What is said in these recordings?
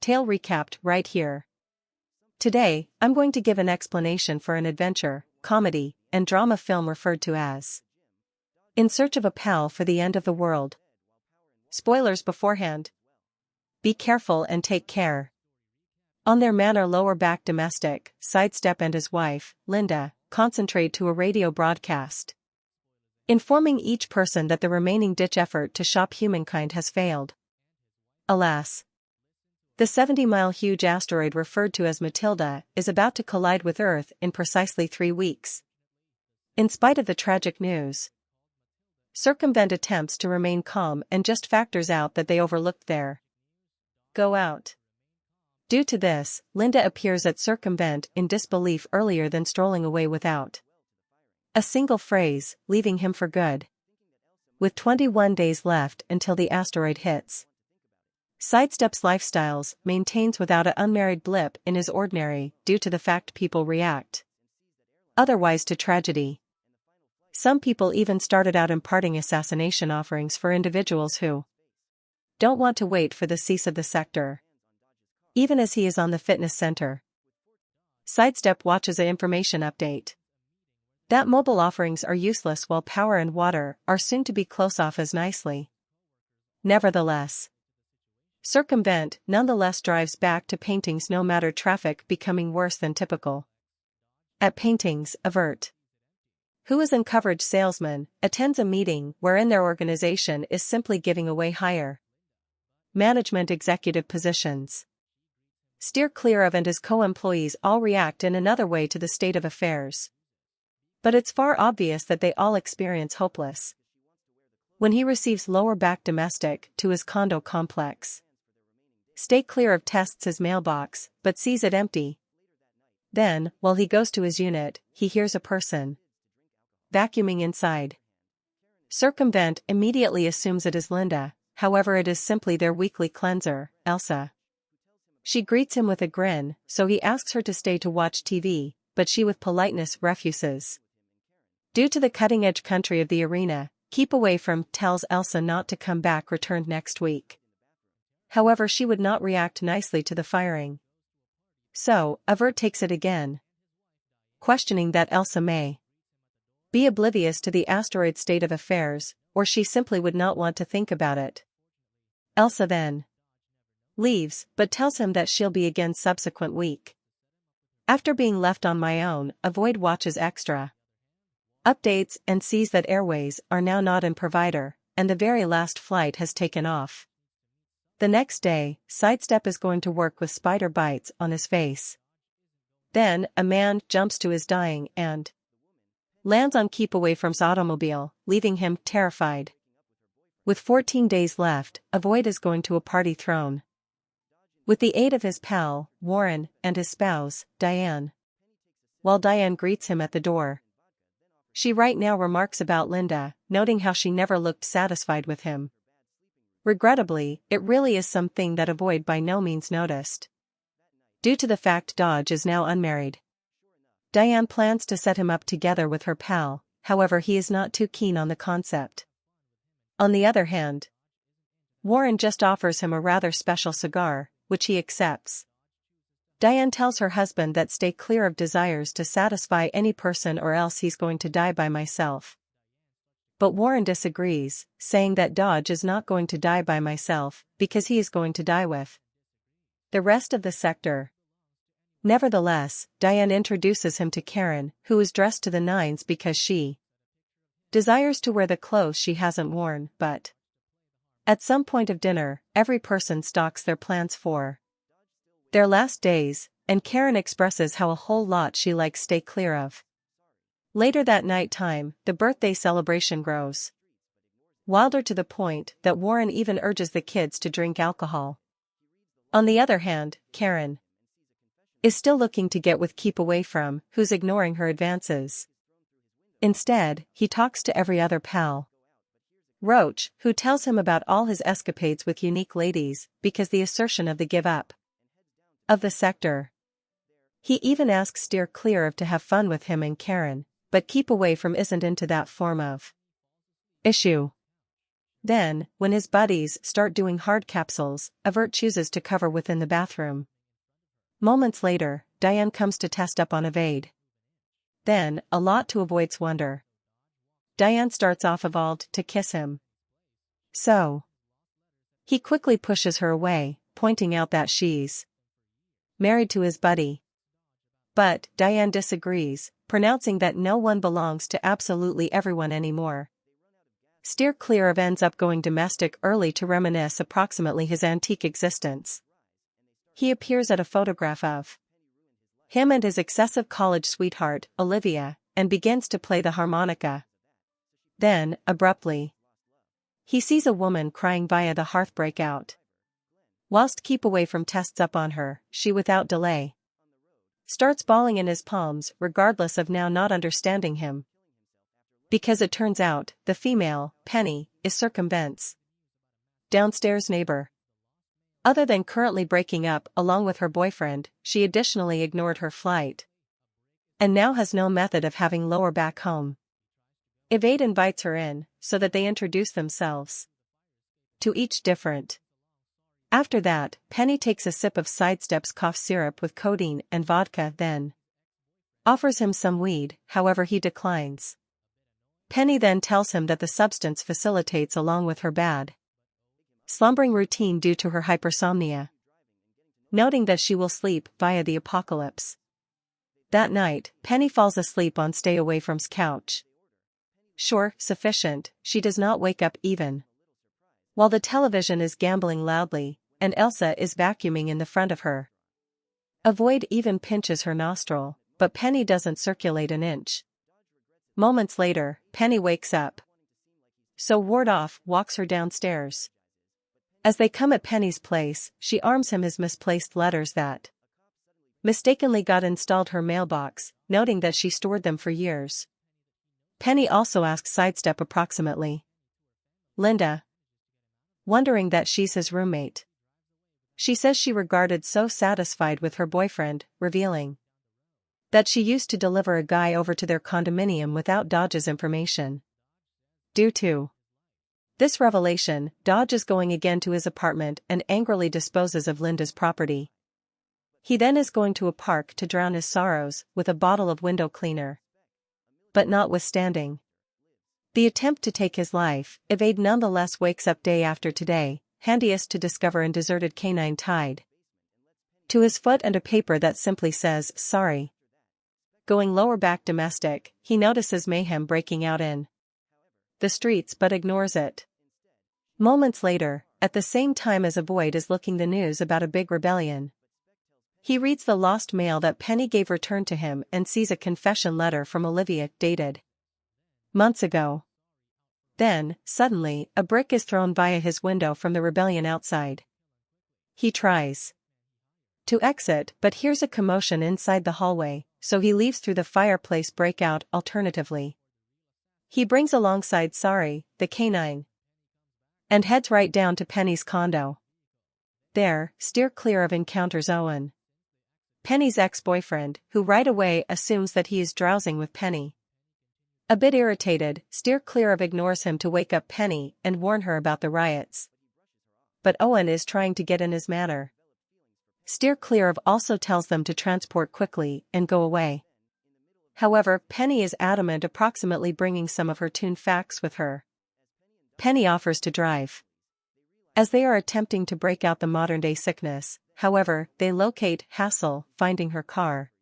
Tale recapped right here. Today, I'm going to give an explanation for an adventure, comedy, and drama film referred to as In Search of a Pal for the End of the World. Spoilers beforehand. Be careful and take care. On their manor lower back domestic, Sidestep and his wife, Linda, concentrate to a radio broadcast, informing each person that the remaining ditch effort to stop humankind has failed. Alas. The 70-mile huge asteroid referred to as Matilda is about to collide with Earth in precisely 3 weeks. In spite of the tragic news, Circumvent attempts to remain calm and just factors out that they overlooked their go out. Due to this, Linda appears at Circumvent in disbelief earlier than strolling away without a single phrase, leaving him for good. With 21 days left until the asteroid hits, Sidestep's lifestyles maintains without an unmarried blip in his ordinary due to the fact people react otherwise to tragedy. Some people even started out imparting assassination offerings for individuals who don't want to wait for the cease of the sector. Even as he is on the fitness center, Sidestep watches an information update that mobile offerings are useless while power and water are soon to be close off as nicely. Nevertheless, Circumvent nonetheless drives back to Paintings no matter traffic becoming worse than typical. At Paintings, Avert, who is an coverage salesman, attends a meeting wherein their organization is simply giving away higher management executive positions. Steer clear of and his co-employees all react in another way to the state of affairs. But it's far obvious that they all experience hopeless when he receives lower back domestic to his condo complex. Stay clear of tests his mailbox, but sees it empty. Then, while he goes to his unit, he hears a person vacuuming inside. Circumvent immediately assumes it is Linda, however it is simply their weekly cleanser, Elsa. She greets him with a grin, so he asks her to stay to watch TV, but she with politeness refuses. Due to the cutting-edge country of the arena, keep away from tells Elsa not to come back returned next week. However, she would not react nicely to the firing. So, Avert takes it again, questioning that Elsa may be oblivious to the asteroid state of affairs, or she simply would not want to think about it. Elsa then leaves, but tells him that she'll be again subsequent week. After being left on my own, Avoid watches extra updates and sees that Airways are now not in provider, and the very last flight has taken off. The next day, Sidestep is going to work with spider bites on his face. Then, a man jumps to his dying and lands on Keep Away from's automobile, leaving him terrified. With 14 days left, Avoid is going to a party thrown with the aid of his pal, Warren, and his spouse, Diane. While Diane greets him at the door, she right now remarks about Linda, noting how she never looked satisfied with him. Regrettably, it really is something that Avoid by no means noticed, due to the fact Dodge is now unmarried. Diane plans to set him up together with her pal, however he is not too keen on the concept. On the other hand, Warren just offers him a rather special cigar, which he accepts. Diane tells her husband that stay clear of desires to satisfy any person or else he's going to die by myself. But Warren disagrees, saying that Dodge is not going to die by myself, because he is going to die with the rest of the sector. Nevertheless, Diane introduces him to Karen, who is dressed to the nines because she desires to wear the clothes she hasn't worn, but at some point of dinner, every person stalks their plans for their last days, and Karen expresses how a whole lot she likes stay clear of. Later that night time, the birthday celebration grows wilder to the point that Warren even urges the kids to drink alcohol. On the other hand, Karen is still looking to get with Keep Away from, who's ignoring her advances. Instead, he talks to every other pal. Roach, who tells him about all his escapades with unique ladies, because the assertion of the give up of the sector. He even asks steer clear of to have fun with him and Karen, but Keep Away from isn't into that form of issue. Then, when his buddies start doing hard capsules, Avert chooses to cover within the bathroom. Moments later, Diane comes to test up on Evade. Then, a lot to Avoid's wonder. Diane starts off Evald to kiss him. So he quickly pushes her away, pointing out that she's married to his buddy. But Diane disagrees, pronouncing that no one belongs to absolutely everyone anymore. Steer clear of ends up going domestic early to reminisce approximately his antique existence. He appears at a photograph of him and his excessive college sweetheart, Olivia, and begins to play the harmonica. Then, abruptly, he sees a woman crying via the hearth break out. Whilst keep away from tests up on her, she without delay starts bawling in his palms regardless of now not understanding him. Because it turns out, the female, Penny, is Circumvent's downstairs neighbor. Other than currently breaking up along with her boyfriend, she additionally ignored her flight. And now has no method of having lower back home. Evade invites her in, so that they introduce themselves. To each different. After that, Penny takes a sip of Sidestep's cough syrup with codeine and vodka, then offers him some weed, however he declines. Penny then tells him that the substance facilitates along with her bad slumbering routine due to her hypersomnia, noting that she will sleep via the apocalypse. That night, Penny falls asleep on Stay Away From's couch. Sure, sufficient, she does not wake up even while the television is gambling loudly, and Elsa is vacuuming in the front of her. Avoid even pinches her nostril, but Penny doesn't circulate an inch. Moments later, Penny wakes up. So Ward Off walks her downstairs. As they come at Penny's place, she arms him his misplaced letters that mistakenly got installed her mailbox, noting that she stored them for years. Penny also asks Sidestep approximately Linda, wondering that she's his roommate. She says she regarded so satisfied with her boyfriend, revealing that she used to deliver a guy over to their condominium without Dodge's information. Due to this revelation, Dodge is going again to his apartment and angrily disposes of Linda's property. He then is going to a park to drown his sorrows with a bottle of window cleaner. But notwithstanding the attempt to take his life, Evade nonetheless wakes up day after today, handiest to discover an deserted canine tied to his foot and a paper that simply says, "Sorry." Going lower back domestic, he notices mayhem breaking out in the streets but ignores it. Moments later, at the same time as Avoid is looking the news about a big rebellion, he reads the lost mail that Penny gave returned to him and sees a confession letter from Olivia, dated months ago. Then, suddenly, a brick is thrown via his window from the rebellion outside. He tries to exit but hears a commotion inside the hallway, so he leaves through the fireplace breakout alternatively. He brings alongside Sorry, the canine, and heads right down to Penny's condo. There, steer clear of encounters Owen, Penny's ex-boyfriend, who right away assumes that he is drowsing with Penny. A bit irritated, steer clear of ignores him to wake up Penny and warn her about the riots. But Owen is trying to get in his manner. Steer clear of also tells them to transport quickly and go away. However, Penny is adamant, approximately bringing some of her tuned facts with her. Penny offers to drive. As they are attempting to break out the modern-day sickness, however, they locate Hassel, finding her car.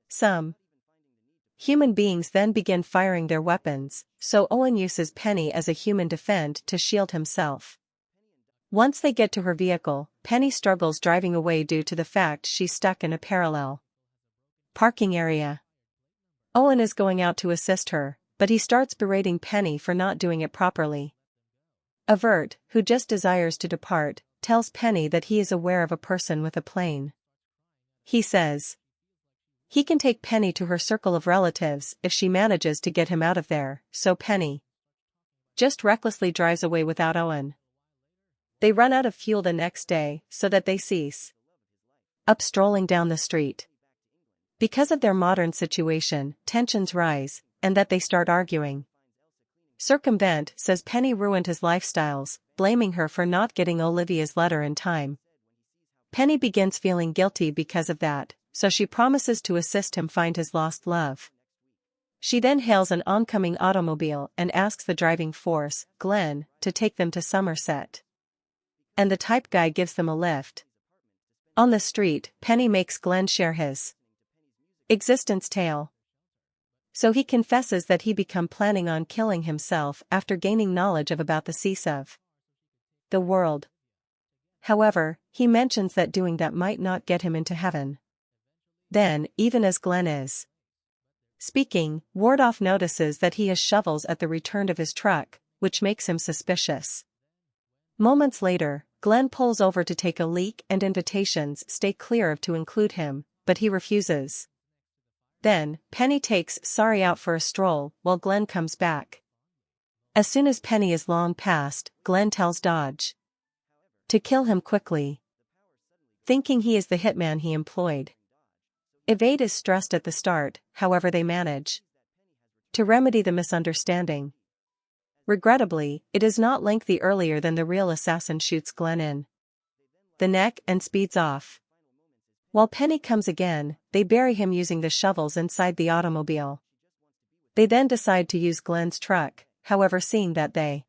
Some human beings then begin firing their weapons, so Owen uses Penny as a human defend to shield himself. Once they get to her vehicle, Penny struggles driving away due to the fact she's stuck in a parallel parking area. Owen is going out to assist her, but he starts berating Penny for not doing it properly. Avert, who just desires to depart, tells Penny that he is aware of a person with a plane. He says he can take Penny to her circle of relatives if she manages to get him out of there, so Penny just recklessly drives away without Owen. They run out of fuel the next day, so that they cease up strolling down the street. Because of their modern situation, tensions rise, and that they start arguing. Circumvent says Penny ruined his lifestyles, blaming her for not getting Olivia's letter in time. Penny begins feeling guilty because of that, so she promises to assist him find his lost love. She then hails an oncoming automobile and asks the driving force, Glenn, to take them to Somerset. And the type guy gives them a lift. On the street, Penny makes Glenn share his existence tale. So he confesses that he began planning on killing himself after gaining knowledge about the cease of the world. However, he mentions that doing that might not get him into heaven. Then, even as Glenn is speaking, Wardoff notices that he has shovels at the return of his truck, which makes him suspicious. Moments later, Glenn pulls over to take a leak and invitations stay clear of to include him, but he refuses. Then, Penny takes Sorry out for a stroll while Glenn comes back. As soon as Penny is long past, Glenn tells Dodge to kill him quickly, thinking he is the hitman he employed. Evade is stressed at the start, however they manage to remedy the misunderstanding. Regrettably, it is not lengthy earlier than the real assassin shoots Glenn in the neck and speeds off. While Penny comes again, they bury him using the shovels inside the automobile. They then decide to use Glenn's truck, however seeing that they